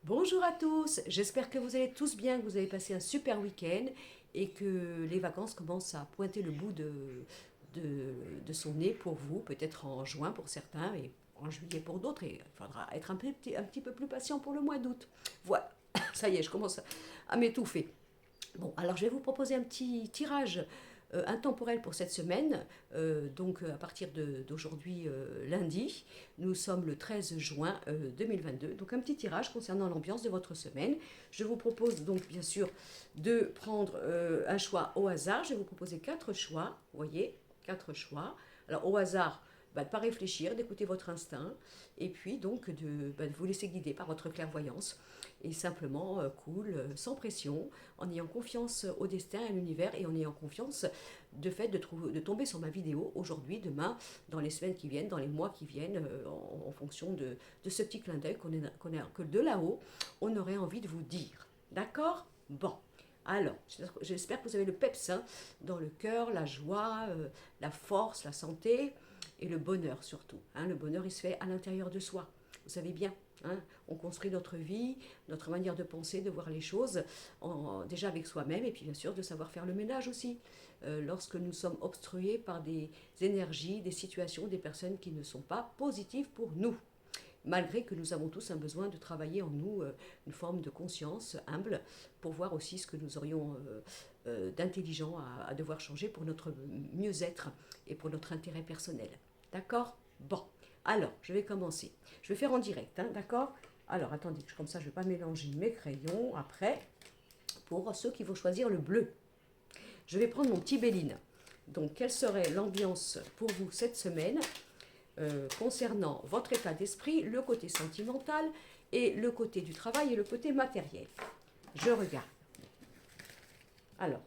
Bonjour à tous, j'espère que vous allez tous bien, que vous avez passé un super week-end et que les vacances commencent à pointer le bout de son nez pour vous, peut-être en juin pour certains et en juillet pour d'autres, et il faudra être un petit peu plus patient pour le mois d'août. Voilà, ça y est, je commence à m'étouffer. Bon, alors je vais vous proposer un petit tirage intemporel pour cette semaine. À partir d'aujourd'hui, lundi, nous sommes le 13 juin 2022. Donc un petit tirage concernant l'ambiance de votre semaine. Je vous propose donc bien sûr de prendre un choix au hasard. Je vais vous proposer quatre choix. Vous voyez, quatre choix. Alors au hasard, de ne pas réfléchir, d'écouter votre instinct, et puis donc de vous laisser guider par votre clairvoyance, et simplement cool, sans pression, en ayant confiance au destin, à l'univers, et en ayant confiance de tomber sur ma vidéo aujourd'hui, demain, dans les semaines qui viennent, dans les mois qui viennent, en fonction de ce petit clin d'œil que de là-haut, on aurait envie de vous dire. D'accord? Bon. Alors, j'espère que vous avez le peps dans le cœur, la joie, la force, la santé et le bonheur surtout. Le bonheur, il se fait à l'intérieur de soi. Vous savez bien, on construit notre vie, notre manière de penser, de voir les choses, déjà avec soi-même, et puis bien sûr de savoir faire le ménage aussi. Lorsque nous sommes obstrués par des énergies, des situations, des personnes qui ne sont pas positives pour nous, malgré que nous avons tous un besoin de travailler en nous une forme de conscience humble pour voir aussi ce que nous aurions d'intelligent à devoir changer pour notre mieux-être et pour notre intérêt personnel. D'accord? Bon, alors je vais commencer. Je vais faire en direct, d'accord? Alors attendez, comme ça je ne vais pas mélanger mes crayons après. Pour ceux qui vont choisir le bleu, je vais prendre mon petit Béline. Donc quelle serait l'ambiance pour vous cette semaine concernant votre état d'esprit, le côté sentimental et le côté du travail et le côté matériel? Je regarde. Alors,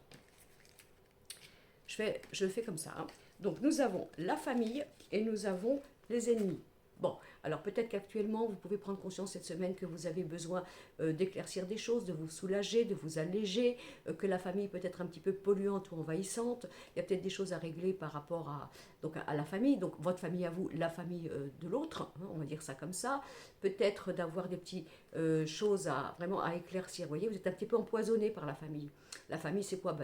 je fais comme ça. Donc nous avons la famille et nous avons les ennemis. Bon, alors peut-être qu'actuellement, vous pouvez prendre conscience cette semaine que vous avez besoin d'éclaircir des choses, de vous soulager, de vous alléger, que la famille peut être un petit peu polluante ou envahissante. Il y a peut-être des choses à régler par rapport à la famille, donc votre famille à vous, la famille de l'autre, on va dire ça comme ça. Peut-être d'avoir des petites choses vraiment à éclaircir. Vous voyez, vous êtes un petit peu empoisonné par la famille. La famille, c'est quoi?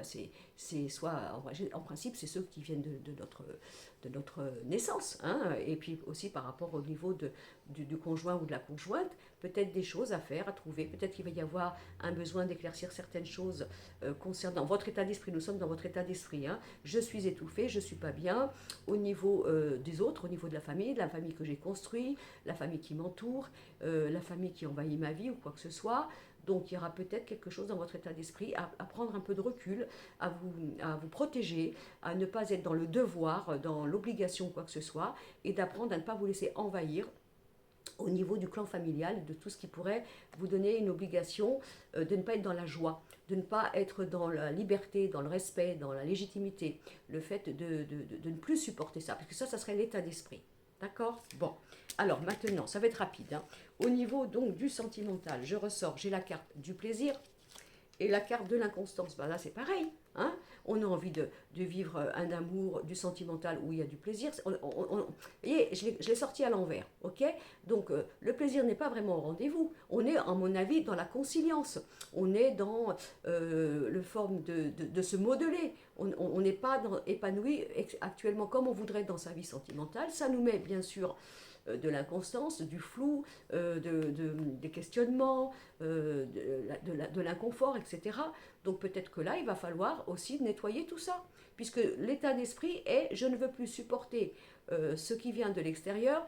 C'est soit, en principe, c'est ceux qui viennent de notre naissance, et puis aussi par rapport au niveau du conjoint ou de la conjointe, peut-être des choses à faire, à trouver, peut-être qu'il va y avoir un besoin d'éclaircir certaines choses concernant votre état d'esprit. Nous sommes dans votre état d'esprit, je suis étouffée, je ne suis pas bien, au niveau des autres, au niveau de la famille que j'ai construite, la famille qui m'entoure, la famille qui envahit ma vie ou quoi que ce soit. Donc il y aura peut-être quelque chose dans votre état d'esprit à prendre un peu de recul, à vous protéger, à ne pas être dans le devoir, dans l'obligation, quoi que ce soit, et d'apprendre à ne pas vous laisser envahir au niveau du clan familial, de tout ce qui pourrait vous donner une obligation de ne pas être dans la joie, de ne pas être dans la liberté, dans le respect, dans la légitimité, le fait de ne plus supporter ça, parce que ça serait l'état d'esprit. D'accord? Bon. Alors maintenant, ça va être rapide. Au niveau donc du sentimental, je ressors, j'ai la carte du plaisir et la carte de l'inconstance. Ben là, c'est pareil. On a envie de vivre un amour, du sentimental où il y a du plaisir. Vous voyez, je l'ai sorti à l'envers. Ok? Donc, le plaisir n'est pas vraiment au rendez-vous. On est, à mon avis, dans la conciliance. On est dans le forme de se modeler. On n'est pas épanoui actuellement comme on voudrait dans sa vie sentimentale. Ça nous met, bien sûr, de l'inconstance, du flou, des questionnements, de l'inconfort, etc. Donc peut-être que là, il va falloir aussi nettoyer tout ça, puisque l'état d'esprit est je ne veux plus supporter ce qui vient de l'extérieur,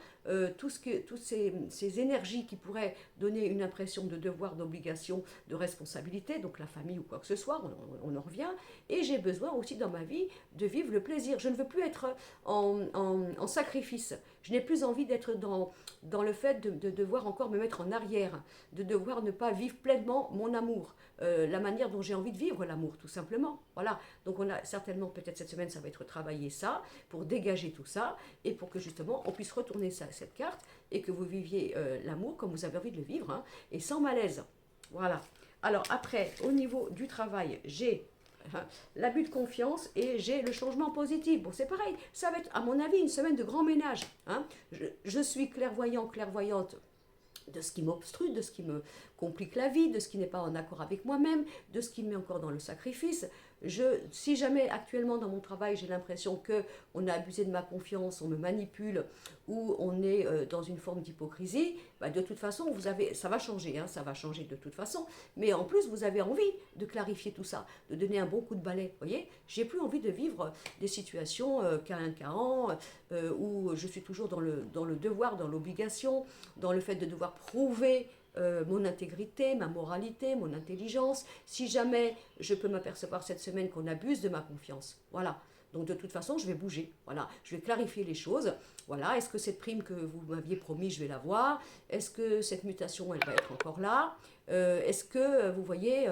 toutes ces énergies qui pourraient donner une impression de devoir, d'obligation, de responsabilité, donc la famille ou quoi que ce soit, on en revient, et j'ai besoin aussi dans ma vie de vivre le plaisir. Je ne veux plus être en sacrifice, je n'ai plus envie d'être dans le fait de devoir encore me mettre en arrière, de devoir ne pas vivre pleinement mon amour, la manière dont j'ai envie de vivre l'amour, tout simplement. Voilà, donc on a certainement, peut-être cette semaine, ça va être travailler ça, pour dégager tout ça, et pour que justement on puisse retourner cette carte, et que vous viviez l'amour comme vous avez envie de le vivre, et sans malaise. Voilà. Alors après, au niveau du travail, j'ai l'abus de confiance et j'ai le changement positif. Bon, c'est pareil, ça va être à mon avis une semaine de grand ménage. Je suis clairvoyant, clairvoyante de ce qui m'obstrue, de ce qui me complique la vie, de ce qui n'est pas en accord avec moi-même, de ce qui me met encore dans le sacrifice. Si jamais actuellement dans mon travail j'ai l'impression que on a abusé de ma confiance, on me manipule ou on est dans une forme d'hypocrisie, bah de toute façon ça va changer, hein, ça va changer de toute façon. Mais en plus vous avez envie de clarifier tout ça, de donner un bon coup de balai. Vous voyez, j'ai plus envie de vivre des situations cas an, où je suis toujours dans le devoir, dans l'obligation, dans le fait de devoir prouver mon intégrité, ma moralité, mon intelligence, si jamais je peux m'apercevoir cette semaine qu'on abuse de ma confiance. Voilà. Donc de toute façon, je vais bouger. Voilà. Je vais clarifier les choses. Voilà. Est-ce que cette prime que vous m'aviez promis, je vais l'avoir? Est-ce que cette mutation, elle va être encore là? Est-ce que, vous voyez,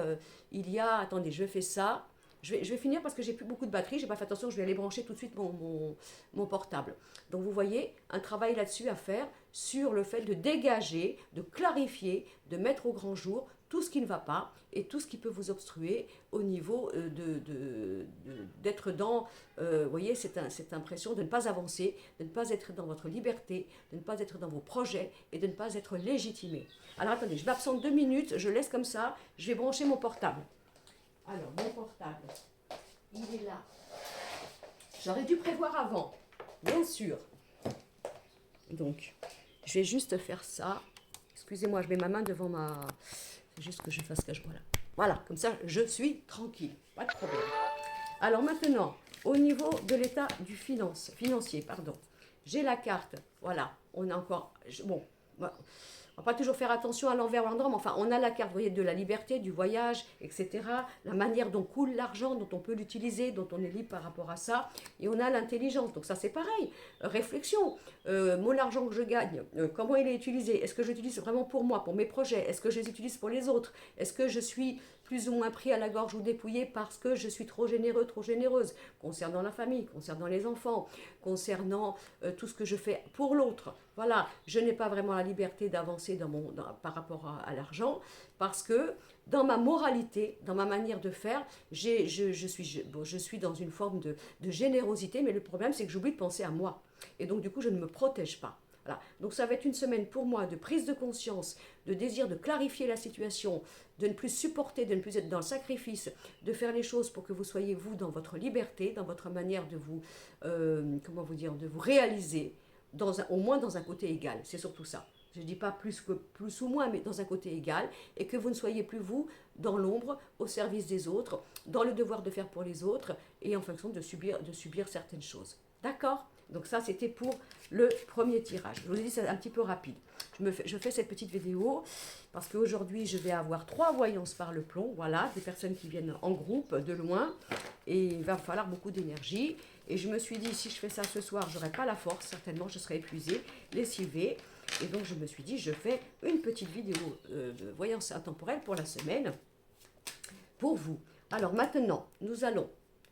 il y a... Attendez, je fais ça. Je vais finir parce que j'ai plus beaucoup de batterie, j'ai pas fait attention, je vais aller brancher tout de suite mon portable. Donc vous voyez, un travail là-dessus à faire sur le fait de dégager, de clarifier, de mettre au grand jour tout ce qui ne va pas et tout ce qui peut vous obstruer au niveau d'être dans, vous voyez, cette impression de ne pas avancer, de ne pas être dans votre liberté, de ne pas être dans vos projets et de ne pas être légitimé. Alors attendez, je m'absente 2 minutes, je laisse comme ça, je vais brancher mon portable. Alors, mon portable, il est là. J'aurais dû prévoir avant, bien sûr. Donc, je vais juste faire ça. Excusez-moi, je mets ma main devant ma... C'est juste que je fasse que je... Voilà. Voilà, comme ça, je suis tranquille. Pas de problème. Alors maintenant, au niveau de l'état du financier, j'ai la carte. Voilà, on a encore... Bon, voilà. On va pas toujours faire attention à l'envers ou à l'endroit, mais enfin, on a la carte, vous voyez, de la liberté, du voyage, etc. La manière dont coule l'argent, dont on peut l'utiliser, dont on est libre par rapport à ça. Et on a l'intelligence. Donc ça, c'est pareil. Réflexion. Mon argent que je gagne, comment il est utilisé? Est-ce que je l'utilise vraiment pour moi, pour mes projets? Est-ce que je les utilise pour les autres? Est-ce que je suis plus ou moins pris à la gorge ou dépouillé parce que je suis trop généreux, trop généreuse, concernant la famille, concernant les enfants, concernant tout ce que je fais pour l'autre. Voilà, je n'ai pas vraiment la liberté d'avancer par rapport à l'argent parce que dans ma moralité, dans ma manière de faire, je suis dans une forme de générosité, mais le problème c'est que j'oublie de penser à moi. Et donc du coup, je ne me protège pas. Voilà. Donc ça va être une semaine pour moi de prise de conscience, de désir de clarifier la situation, de ne plus supporter, de ne plus être dans le sacrifice, de faire les choses pour que vous soyez vous dans votre liberté, dans votre manière de vous, de vous réaliser, au moins dans un côté égal. C'est surtout ça. Je ne dis pas plus ou moins, mais dans un côté égal, et que vous ne soyez plus vous dans l'ombre, au service des autres, dans le devoir de faire pour les autres, et en fonction de subir certaines choses. D'accord ? Donc ça, c'était pour le premier tirage. Je vous ai dit, c'est un petit peu rapide. Je fais cette petite vidéo parce qu'aujourd'hui, je vais avoir 3 voyances par le plomb. Voilà, des personnes qui viennent en groupe, de loin. Et il va me falloir beaucoup d'énergie. Et je me suis dit, si je fais ça ce soir, je n'aurai pas la force. Certainement, je serai épuisée, lessivée. Et donc, je me suis dit, je fais une petite vidéo de voyance intemporelle pour la semaine. Pour vous. Alors maintenant, nous allons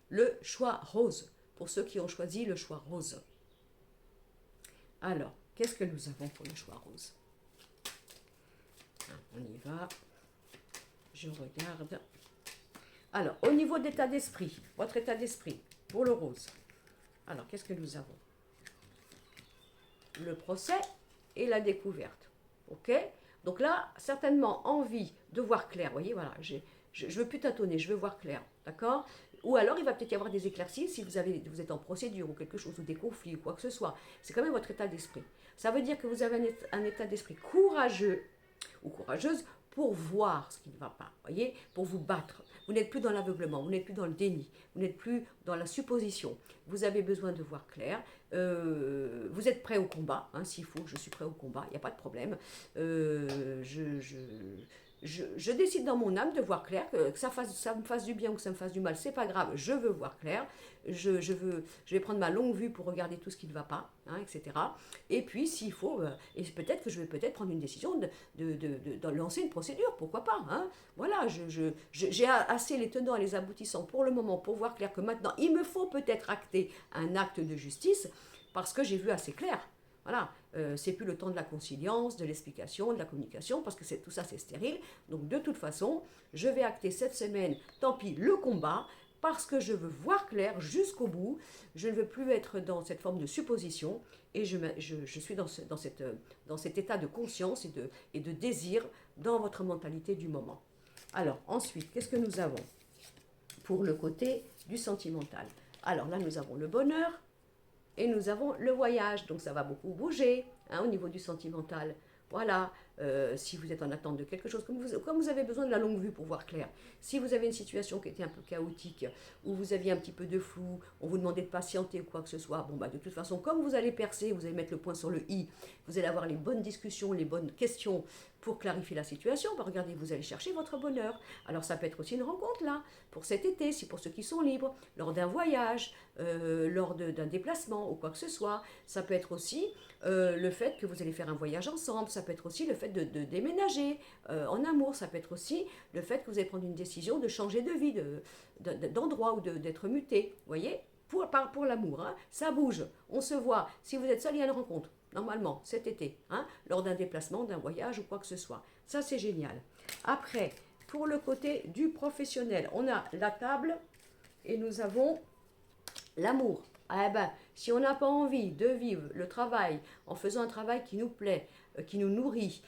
le choix rose. Pour ceux qui ont choisi le choix rose. Alors, qu'est-ce que nous avons pour le choix rose? On y va. Je regarde. Alors, au niveau de l'état d'esprit, votre état d'esprit pour le rose. Alors, qu'est-ce que nous avons? Le procès et la découverte. Ok? Donc là, certainement envie de voir clair. Vous voyez, voilà, je ne veux plus tâtonner, je veux voir clair. D'accord? Ou alors, il va peut-être y avoir des éclaircies si vous êtes en procédure ou quelque chose, ou des conflits ou quoi que ce soit. C'est quand même votre état d'esprit. Ça veut dire que vous avez un état d'esprit courageux ou courageuse pour voir ce qui ne va pas, voyez, pour vous battre. Vous n'êtes plus dans l'aveuglement, vous n'êtes plus dans le déni, vous n'êtes plus dans la supposition. Vous avez besoin de voir clair. Vous êtes prêt au combat, hein, s'il faut, je suis prêt au combat, il n'y a pas de problème. Je décide dans mon âme de voir clair, que ça me fasse du bien ou que ça me fasse du mal, c'est pas grave, je veux voir clair, je vais prendre ma longue vue pour regarder tout ce qui ne va pas, hein, etc. Et puis s'il faut, et peut-être que je vais prendre une décision de lancer une procédure, pourquoi pas, hein. Voilà, j'ai assez les tenants et les aboutissants pour le moment pour voir clair que maintenant il me faut peut-être acter un acte de justice parce que j'ai vu assez clair. Voilà, c'est plus le temps de la conciliance, de l'explication, de la communication, parce que tout ça c'est stérile. Donc de toute façon, je vais acter cette semaine, tant pis, le combat, parce que je veux voir clair jusqu'au bout. Je ne veux plus être dans cette forme de supposition et je suis dans cet état de conscience et de désir dans votre mentalité du moment. Alors ensuite, qu'est-ce que nous avons pour le côté du sentimental? Alors là, nous avons le bonheur et nous avons le voyage. Donc ça va beaucoup bouger hein, au niveau du sentimental. Voilà, si vous êtes en attente de quelque chose, comme vous avez besoin de la longue vue pour voir clair, si vous avez une situation qui était un peu chaotique, où vous aviez un petit peu de flou, on vous demandait de patienter ou quoi que ce soit, bon bah de toute façon, comme vous allez percer, vous allez mettre le point sur le i, vous allez avoir les bonnes discussions, les bonnes questions pour clarifier la situation, bah regardez, vous allez chercher votre bonheur. Alors ça peut être aussi une rencontre là, pour cet été, si pour ceux qui sont libres, lors d'un voyage, lors d'un déplacement ou quoi que ce soit. Ça peut être aussi le fait que vous allez faire un voyage ensemble, ça peut être aussi le fait de déménager en amour, ça peut être aussi le fait que vous allez prendre une décision de changer de vie, d'endroit ou d'être muté, vous voyez, pour l'amour, hein. Ça bouge, on se voit. Si vous êtes seul, il y a une rencontre, normalement, cet été, hein, lors d'un déplacement, d'un voyage ou quoi que ce soit. Ça, c'est génial. Après, pour le côté du professionnel, on a la table et nous avons l'amour. Eh ben, si on n'a pas envie de vivre le travail en faisant un travail qui nous plaît, qui nous nourrit,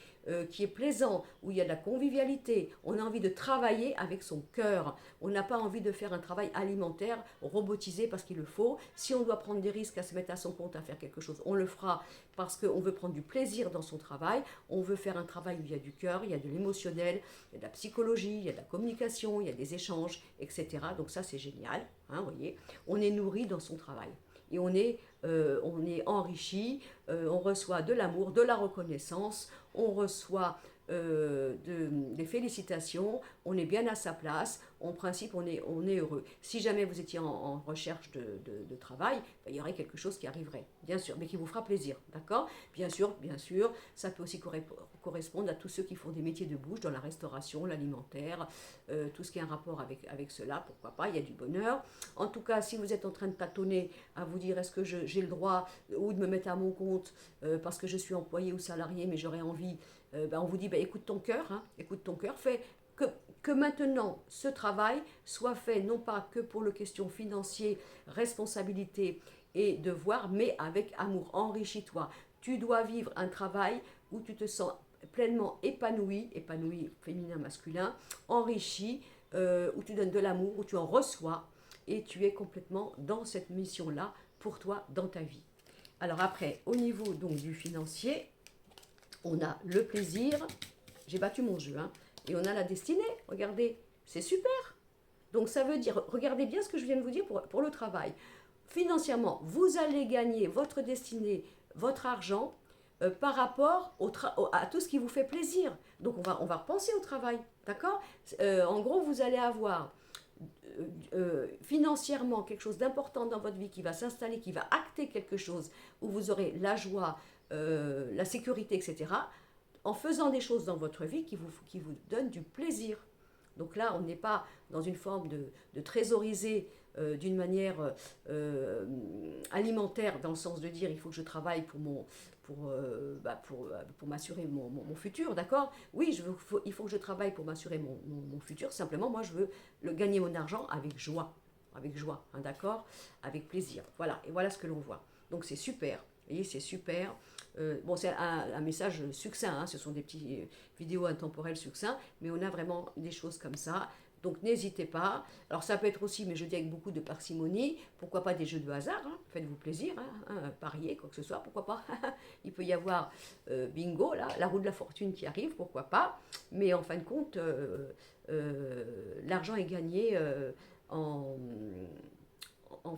qui est plaisant, où il y a de la convivialité, on a envie de travailler avec son cœur. On n'a pas envie de faire un travail alimentaire robotisé parce qu'il le faut. Si on doit prendre des risques à se mettre à son compte, à faire quelque chose, on le fera parce qu'on veut prendre du plaisir dans son travail. On veut faire un travail où il y a du cœur, il y a de l'émotionnel, il y a de la psychologie, il y a de la communication, il y a des échanges, etc. Donc ça, c'est génial. Hein, vous voyez, on est nourri dans son travail et on est enrichi, on reçoit de l'amour, de la reconnaissance, on reçoit des félicitations, on est bien à sa place, en principe on est heureux. Si jamais vous étiez en recherche de travail, ben, il y aurait quelque chose qui arriverait, bien sûr, mais qui vous fera plaisir, d'accord? Bien sûr, ça peut aussi correspondre à tous ceux qui font des métiers de bouche dans la restauration, l'alimentaire, tout ce qui a un rapport avec cela, pourquoi pas, il y a du bonheur. En tout cas, si vous êtes en train de tâtonner à vous dire est-ce que j'ai le droit ou de me mettre à mon compte parce que je suis employé ou salarié mais j'aurais envie, ben on vous dit ben, écoute ton cœur, hein, écoute ton cœur, fais que maintenant ce travail soit fait non pas que pour le question financier, responsabilité et devoir, mais avec amour, enrichis-toi. Tu dois vivre un travail où tu te sens pleinement épanoui féminin, masculin, enrichi, où tu donnes de l'amour, où tu en reçois et tu es complètement dans cette mission-là pour toi dans ta vie. Alors après, au niveau donc du financier, on a le plaisir, j'ai battu mon jeu, hein, et on a la destinée, regardez, c'est super. Donc ça veut dire, regardez bien ce que je viens de vous dire pour le travail. Financièrement, vous allez gagner votre destinée, votre argent, par rapport à tout ce qui vous fait plaisir. Donc on va repenser au travail, d'accord? En gros, vous allez avoir financièrement quelque chose d'important dans votre vie qui va s'installer, qui va acter quelque chose où vous aurez la joie, la sécurité, etc. En faisant des choses dans votre vie qui vous donnent du plaisir. Donc là, on n'est pas dans une forme de trésoriser d'une manière alimentaire, dans le sens de dire il faut que je travaille pour m'assurer mon futur, d'accord? Oui, il faut que je travaille pour m'assurer mon futur. Simplement, moi, je veux gagner mon argent avec joie, hein, d'accord? Avec plaisir. Voilà, et voilà ce que l'on voit. Donc c'est super, vous voyez, c'est super. Bon, c'est un message succinct, hein, ce sont des petites vidéos intemporelles succincts, mais on a vraiment des choses comme ça. Donc n'hésitez pas. Alors ça peut être aussi, mais je dis avec beaucoup de parcimonie, pourquoi pas des jeux de hasard, hein, faites-vous plaisir, hein, pariez, quoi que ce soit, pourquoi pas. Il peut y avoir bingo, là, la roue de la fortune qui arrive, pourquoi pas. Mais en fin de compte, l'argent est gagné en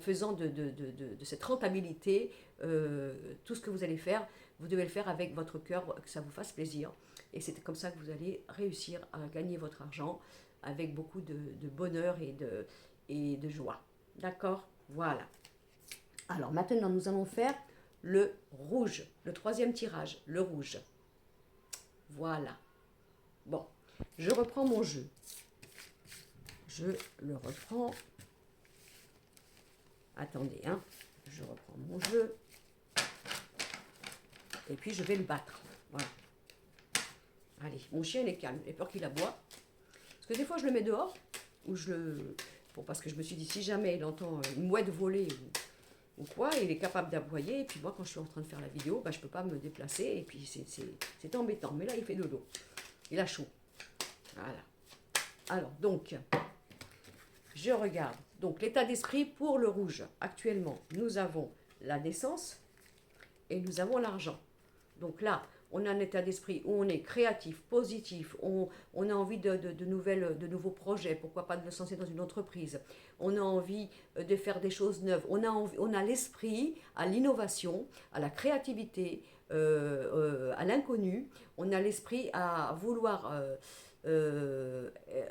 faisant de cette rentabilité, tout ce que vous allez faire, vous devez le faire avec votre cœur, que ça vous fasse plaisir. Et c'est comme ça que vous allez réussir à gagner votre argent avec beaucoup de bonheur et de joie. D'accord? Voilà. Alors maintenant, nous allons faire le rouge, le troisième tirage, le rouge. Voilà. Bon, je reprends mon jeu. Je le reprends. Attendez, hein. Je reprends mon jeu. Et puis je vais le battre. Voilà. Allez, mon chien il est calme, il a peur qu'il aboie. Parce que des fois je le mets dehors, ou parce que je me suis dit, si jamais il entend une mouette voler ou quoi, il est capable d'aboyer. Et puis moi, quand je suis en train de faire la vidéo, bah, je ne peux pas me déplacer. Et puis c'est embêtant. Mais là, il fait dodo. Il a chaud. Voilà. Alors, donc, je regarde. Donc, l'état d'esprit pour le rouge. Actuellement, nous avons la naissance et nous avons l'argent. Donc là, on a un état d'esprit où on est créatif, positif, on a envie de nouveaux projets, pourquoi pas de se lancer dans une entreprise, on a envie de faire des choses neuves, on a l'esprit à l'innovation, à la créativité, à l'inconnu, on a l'esprit à vouloir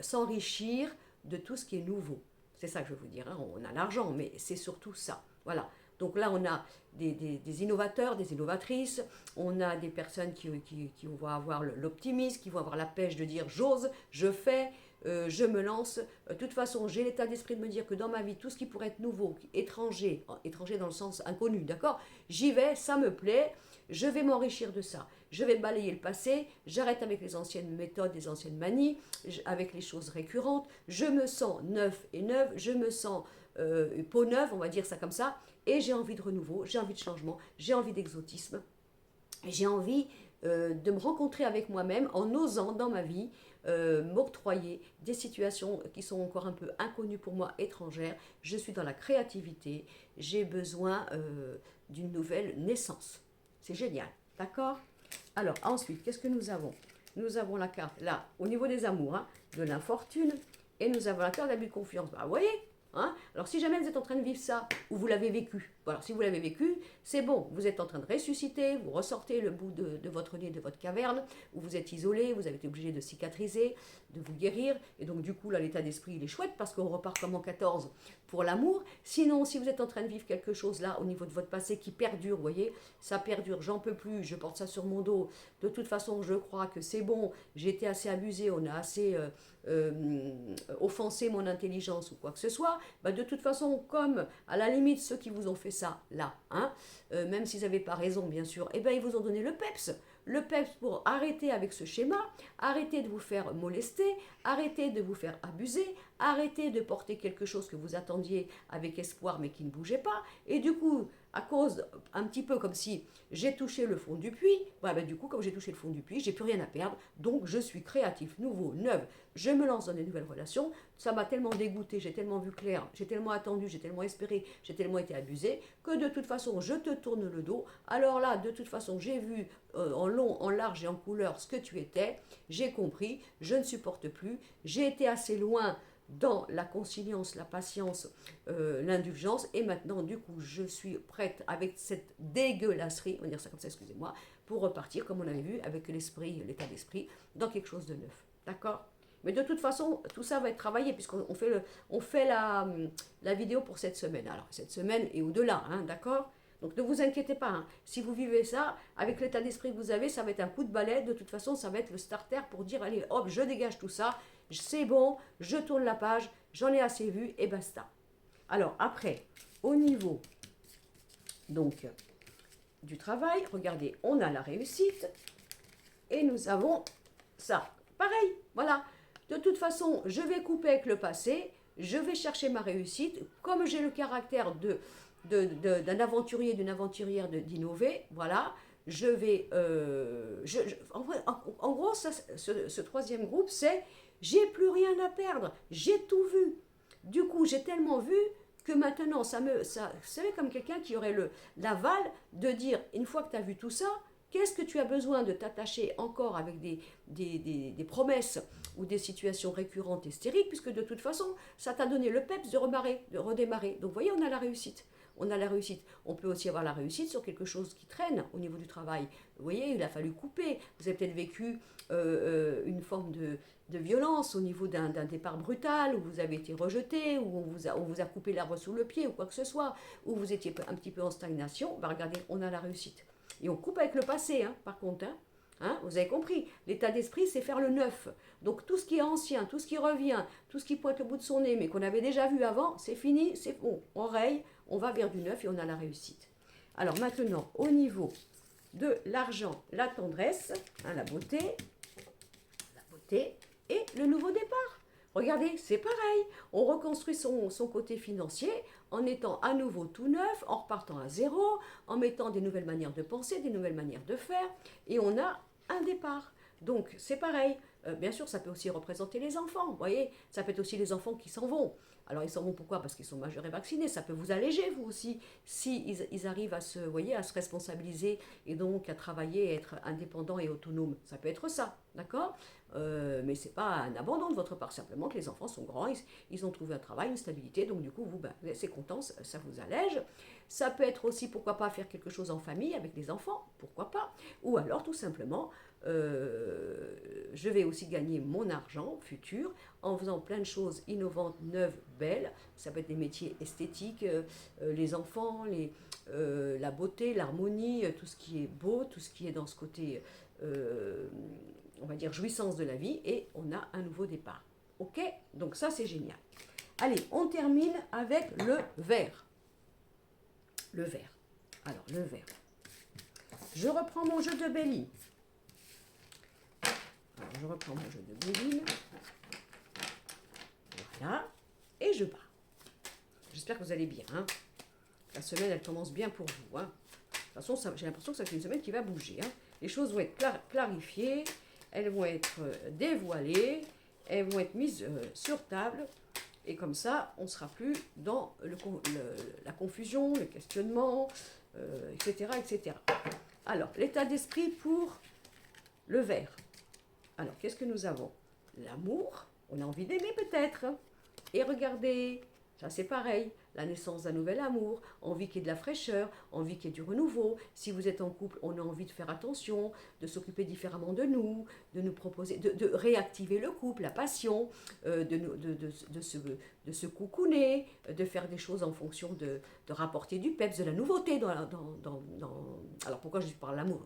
s'enrichir de tout ce qui est nouveau. C'est ça que je veux vous dire, hein. On a l'argent, mais c'est surtout ça. Voilà. Donc là, on a des innovateurs, des innovatrices, on a des personnes qui vont avoir l'optimisme, qui vont avoir la pêche de dire j'ose, je fais, je me lance. De toute façon, j'ai l'état d'esprit de me dire que dans ma vie, tout ce qui pourrait être nouveau, étranger dans le sens inconnu, d'accord, j'y vais, ça me plaît, je vais m'enrichir de ça. Je vais balayer le passé, j'arrête avec les anciennes méthodes, les anciennes manies, avec les choses récurrentes, je me sens neuf et neuve, je me sens peau neuve, on va dire ça comme ça, et j'ai envie de renouveau, j'ai envie de changement, j'ai envie d'exotisme, j'ai envie de me rencontrer avec moi-même en osant dans ma vie m'octroyer des situations qui sont encore un peu inconnues pour moi, étrangères. Je suis dans la créativité, j'ai besoin d'une nouvelle naissance. C'est génial, d'accord? Alors ensuite, qu'est-ce que nous avons? Nous avons la carte, là, au niveau des amours, hein, de l'infortune, et nous avons la carte d'abus de confiance. Bah, vous voyez? Hein? Alors si jamais vous êtes en train de vivre ça, ou vous l'avez vécu, bon, alors si vous l'avez vécu, c'est bon, vous êtes en train de ressusciter, vous ressortez le bout de votre nez, de votre caverne, où vous êtes isolé, vous avez été obligé de cicatriser, de vous guérir, et donc du coup là l'état d'esprit il est chouette, parce qu'on repart comme en 14 pour l'amour. Sinon, si vous êtes en train de vivre quelque chose là, au niveau de votre passé, qui perdure, vous voyez, ça perdure, j'en peux plus, je porte ça sur mon dos, de toute façon je crois que c'est bon, j'ai été assez abusé, on a assez offensé mon intelligence ou quoi que ce soit, bah de toute façon, comme à la limite ceux qui vous ont fait ça là, hein, même s'ils n'avaient pas raison bien sûr, et ben ils vous ont donné le peps pour arrêter avec ce schéma, arrêter de vous faire molester, arrêter de vous faire abuser, arrêter de porter quelque chose que vous attendiez avec espoir mais qui ne bougeait pas, et du coup, à cause, un petit peu comme si j'ai touché le fond du puits, ouais, ben du coup, comme j'ai touché le fond du puits, j'ai plus rien à perdre, donc je suis créatif, nouveau, neuf, je me lance dans des nouvelles relations, ça m'a tellement dégoûté, j'ai tellement vu clair, j'ai tellement attendu, j'ai tellement espéré, j'ai tellement été abusé, que de toute façon, je te tourne le dos, alors là, de toute façon, j'ai vu en long, en large et en couleur ce que tu étais, j'ai compris, je ne supporte plus, j'ai été assez loin dans la conciliance, la patience, l'indulgence, et maintenant du coup je suis prête avec cette dégueulasserie, on va dire ça comme ça, excusez-moi, pour repartir comme on avait vu avec l'esprit, l'état d'esprit, dans quelque chose de neuf, d'accord? Mais de toute façon, tout ça va être travaillé puisqu'on fait la vidéo pour cette semaine. Alors cette semaine et au-delà, hein, d'accord? Donc ne vous inquiétez pas, hein. Si vous vivez ça, avec l'état d'esprit que vous avez, ça va être un coup de balai, de toute façon ça va être le starter pour dire allez hop, je dégage tout ça, c'est bon, je tourne la page, j'en ai assez vu et basta. Alors après, au niveau donc du travail, regardez, on a la réussite et nous avons ça. Pareil, voilà. De toute façon, je vais couper avec le passé, je vais chercher ma réussite. Comme j'ai le caractère d'un aventurier, d'une aventurière d'innover, voilà, je vais... en gros, ce troisième groupe, c'est j'ai plus rien à perdre, j'ai tout vu. Du coup, j'ai tellement vu que maintenant, vous savez, comme quelqu'un qui aurait l'aval de dire, une fois que tu as vu tout ça, qu'est-ce que tu as besoin de t'attacher encore avec des promesses ou des situations récurrentes et stériles, puisque de toute façon, ça t'a donné le peps de redémarrer. Donc, vous voyez, on a la réussite. On a la réussite. On peut aussi avoir la réussite sur quelque chose qui traîne au niveau du travail. Vous voyez, il a fallu couper. Vous avez peut-être vécu une forme de violence au niveau d'un départ brutal, où vous avez été rejeté, où on vous a coupé l'arbre sous le pied, ou quoi que ce soit, où vous étiez un petit peu en stagnation. Bah, regardez, on a la réussite. Et on coupe avec le passé, hein, par contre. Hein, vous avez compris, l'état d'esprit, c'est faire le neuf. Donc tout ce qui est ancien, tout ce qui revient, tout ce qui pointe le bout de son nez, mais qu'on avait déjà vu avant, c'est fini, c'est bon. On raye, on va vers du neuf et on a la réussite. Alors maintenant, au niveau de l'argent, la tendresse, hein, la beauté et le nouveau départ. Regardez, c'est pareil. On reconstruit son côté financier en étant à nouveau tout neuf, en repartant à zéro, en mettant des nouvelles manières de penser, des nouvelles manières de faire, et on a un départ. Donc c'est pareil. Bien sûr, ça peut aussi représenter les enfants. Vous voyez, ça peut être aussi les enfants qui s'en vont. Alors ils s'en vont pourquoi? Parce qu'ils sont majeurs et vaccinés. Ça peut vous alléger vous aussi si ils arrivent à se, voyez, à se responsabiliser et donc à travailler, à être indépendants et autonomes. Ça peut être ça, d'accord? Mais c'est pas un abandon de votre part, simplement que les enfants sont grands, ils ont trouvé un travail, une stabilité, donc du coup vous, ben, vous êtes contents, ça vous allège. Ça peut être aussi, pourquoi pas, faire quelque chose en famille avec les enfants, pourquoi pas, ou alors tout simplement, je vais aussi gagner mon argent futur en faisant plein de choses innovantes, neuves, belles. Ça peut être des métiers esthétiques, les enfants, la beauté, l'harmonie, tout ce qui est beau, tout ce qui est dans ce côté, on va dire, jouissance de la vie, et on a un nouveau départ. Ok? Donc ça, c'est génial. Allez, on termine avec le vert. Le vert. Alors, le vert. Je reprends mon jeu de Béline. Alors, je reprends mon jeu de Béline. Voilà. Et je pars. J'espère que vous allez bien. Hein. La semaine, elle commence bien pour vous. Hein. De toute façon, j'ai l'impression que c'est une semaine qui va bouger. Hein. Les choses vont être clarifiées. Elles vont être dévoilées. Elles vont être mises sur table. Et comme ça, on ne sera plus dans la confusion, le questionnement, etc., etc. Alors, l'état d'esprit pour le vert. Alors, qu'est-ce que nous avons? L'amour, on a envie d'aimer peut-être. Et regardez, ça c'est pareil, la naissance d'un nouvel amour, envie qu'il y ait de la fraîcheur, envie qu'il y ait du renouveau. Si vous êtes en couple, on a envie de faire attention, de s'occuper différemment de nous proposer, de réactiver le couple, la passion, de se coucouner, de faire des choses en fonction de rapporter du peps, de la nouveauté. Alors pourquoi je parle l'amour?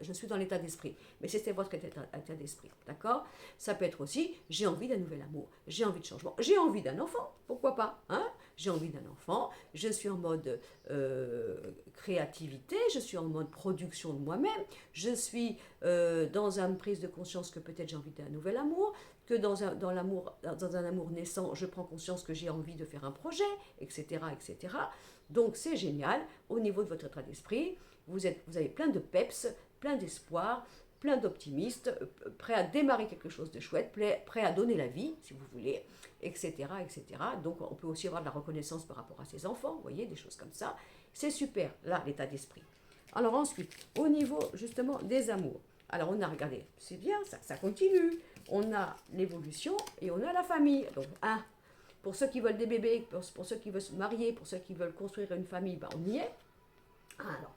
Je suis dans l'état d'esprit, mais c'était votre état d'esprit, d'accord? Ça peut être aussi, j'ai envie d'un nouvel amour, j'ai envie de changement, j'ai envie d'un enfant, pourquoi pas, hein? J'ai envie d'un enfant, je suis en mode créativité, je suis en mode production de moi-même, je suis dans une prise de conscience que peut-être j'ai envie d'un nouvel amour, que dans un amour naissant, je prends conscience que j'ai envie de faire un projet, etc., etc. Donc c'est génial, au niveau de votre état d'esprit, vous avez plein de peps, plein d'espoir, plein d'optimistes, prêts à démarrer quelque chose de chouette, prêts à donner la vie, si vous voulez, etc., etc. Donc on peut aussi avoir de la reconnaissance par rapport à ses enfants, vous voyez, des choses comme ça. C'est super, là, l'état d'esprit. Alors ensuite, au niveau justement des amours. Alors on a regardé, c'est bien, ça continue. On a l'évolution et on a la famille. Donc pour ceux qui veulent des bébés, pour ceux qui veulent se marier, pour ceux qui veulent construire une famille, ben on y est. Alors,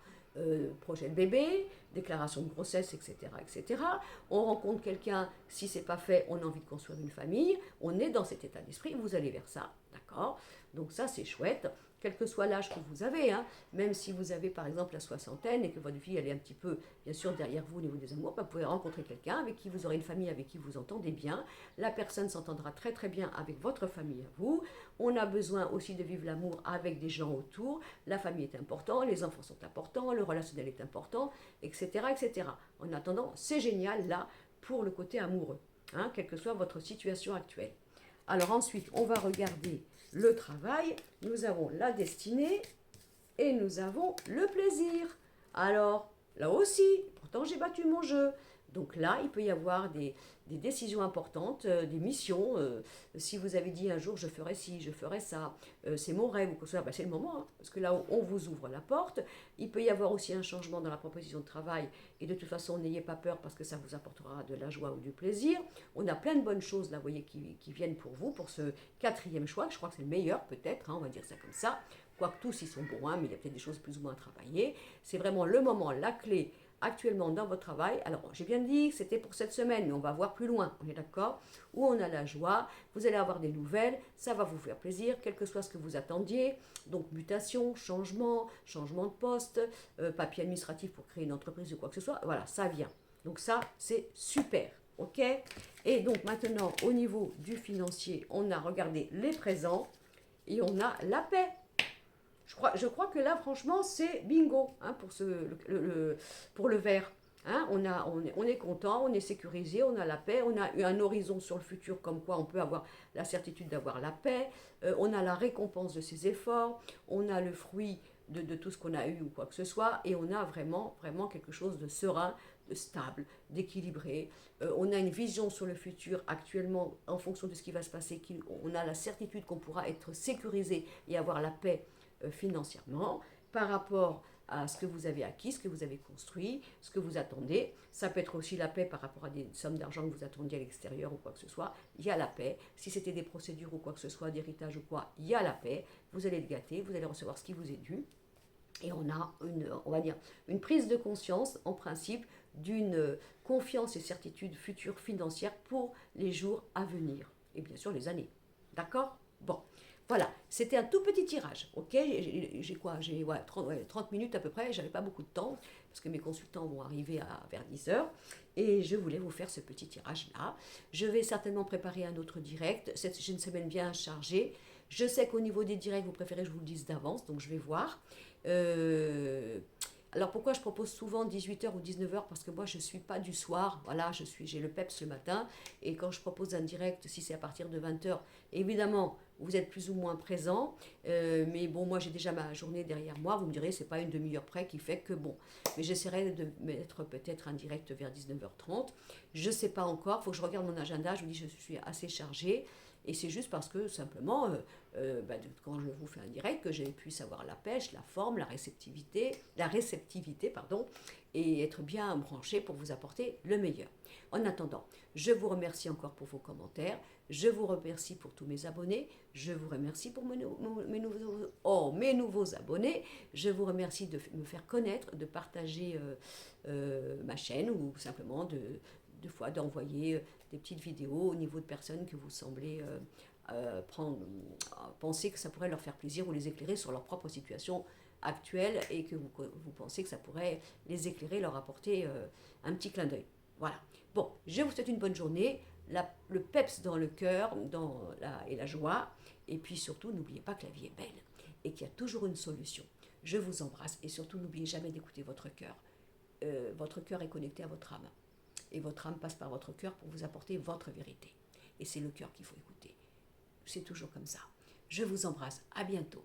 projet de bébé, déclaration de grossesse, etc., etc. On rencontre quelqu'un, si c'est pas fait, on a envie de construire une famille, on est dans cet état d'esprit, vous allez vers ça, d'accord? Donc ça, c'est chouette, quel que soit l'âge que vous avez, hein, même si vous avez par exemple la soixantaine et que votre vie elle est un petit peu, bien sûr, derrière vous au niveau des amours, bah, vous pouvez rencontrer quelqu'un avec qui vous aurez une famille avec qui vous entendez bien, la personne s'entendra très très bien avec votre famille à vous, on a besoin aussi de vivre l'amour avec des gens autour, la famille est importante, les enfants sont importants, le relationnel est important, etc., etc. En attendant, c'est génial là pour le côté amoureux, hein, quelle que soit votre situation actuelle. Alors ensuite, on va regarder le travail, nous avons la destinée et nous avons le plaisir. Alors, là aussi, pourtant j'ai battu mon jeu. Donc là, il peut y avoir des décisions importantes, des missions. Si vous avez dit un jour, je ferai ci, je ferai ça, c'est mon rêve, ou quoi que ce soit, c'est le moment, hein, parce que là, on vous ouvre la porte. Il peut y avoir aussi un changement dans la proposition de travail, et de toute façon, n'ayez pas peur, parce que ça vous apportera de la joie ou du plaisir. On a plein de bonnes choses, là, vous voyez, qui viennent pour vous, pour ce quatrième choix, je crois que c'est le meilleur, peut-être, hein, on va dire ça comme ça. Quoique tous, ils sont bons, hein, mais il y a peut-être des choses plus ou moins à travailler. C'est vraiment le moment, la clé, actuellement dans votre travail. Alors, j'ai bien dit que c'était pour cette semaine, mais on va voir plus loin, on est d'accord? Où on a la joie, vous allez avoir des nouvelles, ça va vous faire plaisir, quel que soit ce que vous attendiez. Donc, mutation, changement de poste, papier administratif pour créer une entreprise ou quoi que ce soit. Voilà, ça vient. Donc ça, c'est super, ok? Et donc maintenant, au niveau du financier, on a regardé les présents et on a la paix. Je crois que là, franchement, c'est bingo, hein, pour le vert. Hein, on est content, on est sécurisé, on a la paix, on a eu un horizon sur le futur comme quoi on peut avoir la certitude d'avoir la paix, on a la récompense de ses efforts, on a le fruit de tout ce qu'on a eu ou quoi que ce soit, et on a vraiment, vraiment quelque chose de serein, de stable, d'équilibré. On a une vision sur le futur actuellement en fonction de ce qui va se passer, on a la certitude qu'on pourra être sécurisé et avoir la paix financièrement par rapport à ce que vous avez acquis, ce que vous avez construit, ce que vous attendez. Ça peut être aussi la paix par rapport à des sommes d'argent que vous attendiez à l'extérieur ou quoi que ce soit. Il y a la paix. Si c'était des procédures ou quoi que ce soit, d'héritage ou quoi, il y a la paix. Vous allez être gâté, vous allez recevoir ce qui vous est dû. Et on a on va dire, une prise de conscience, en principe, d'une confiance et certitude future financière pour les jours à venir. Et bien sûr, les années. D'accord? Bon. Voilà, c'était un tout petit tirage, ok. J'ai quoi? J'ai 30 minutes à peu près, j'avais pas beaucoup de temps, parce que mes consultants vont arriver vers 10 heures, et je voulais vous faire ce petit tirage-là. Je vais certainement préparer un autre direct, j'ai une semaine bien chargée. Je sais qu'au niveau des directs, vous préférez que je vous le dise d'avance, donc je vais voir. Euh, alors pourquoi je propose souvent 18 h ou 19 h? Parce que moi je ne suis pas du soir, voilà, j'ai le PEPS le matin, et quand je propose un direct, si c'est à partir de 20 h, évidemment, vous êtes plus ou moins présent, mais bon, moi j'ai déjà ma journée derrière moi, vous me direz, c'est pas une demi-heure près qui fait que bon, mais j'essaierai de mettre peut-être un direct vers 19 h 30, je ne sais pas encore, il faut que je regarde mon agenda, je vous dis, je suis assez chargée, et c'est juste parce que simplement, quand je vous fais un direct, que je puisse avoir la pêche, la forme, la réceptivité, pardon, et être bien branché pour vous apporter le meilleur. En attendant, je vous remercie encore pour vos commentaires, je vous remercie pour tous mes abonnés, je vous remercie pour mes nouveaux abonnés, je vous remercie de me faire connaître, de partager ma chaîne ou simplement de fois d'envoyer des petites vidéos au niveau de personnes que vous semblez penser que ça pourrait leur faire plaisir ou les éclairer sur leur propre situation actuelle et que vous pensez que ça pourrait les éclairer, leur apporter un petit clin d'œil. Voilà. Bon, je vous souhaite une bonne journée, le peps dans le cœur et la joie. Et puis surtout, n'oubliez pas que la vie est belle et qu'il y a toujours une solution. Je vous embrasse et surtout, n'oubliez jamais d'écouter votre cœur. Votre cœur est connecté à votre âme. Et votre âme passe par votre cœur pour vous apporter votre vérité. Et c'est le cœur qu'il faut écouter. C'est toujours comme ça. Je vous embrasse. À bientôt.